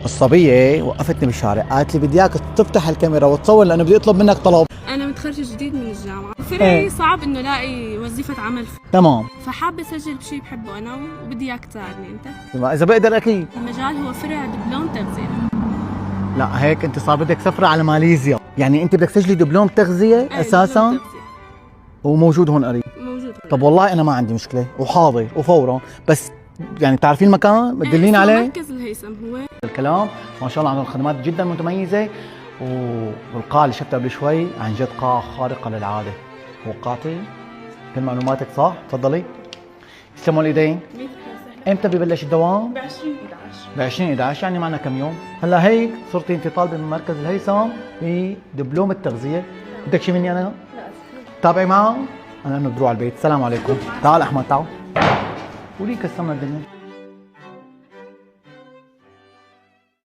الصبية وقفتني بالشارع قالت لي بدي اياك تفتح الكاميرا وتصور لانه بدي اطلب منك طلب. انا متخرجه جديد من الجامعه، فرعي صعب انه الاقي وظيفه عمل تمام. فحابه اسجل بشيء بحبه انا وبدي اياك تساعدني انت. اذا بقدر اكيد. المجال هو فرع دبلوم تغذيه. لا هيك انت صار بدك سفرة على ماليزيا، يعني انت بدك تسجلي دبلوم تغذية اساسا. دبلوم تغذية. وموجود هون قريب. موجود. طب والله انا ما عندي مشكلة وحاضر وفورا، بس يعني بتعرفين المكان بتدلين عليه؟ مركز الهيثم هو. الكلام ما شاء الله عندهم خدمات جدا متميزة، والقاعة اللي شفتها قبل شوي عن جد قاعة خارقة للعادة. توقعتي؟ كل معلوماتك صح؟ تفضلي. يسلموا الايدين. امتى ببلش الدوام؟ ب 20/11. ب 20/11 يعني معنا كم يوم. هلا هيك صرتي انت طالبة من مركز الهيثم بدبلوم التغذية. بدك شيء مني انا؟ لا تابعي معه. انا بدي اروح على البيت. السلام عليكم. تعال احمد تعال. ولي كسرنا الدنيا.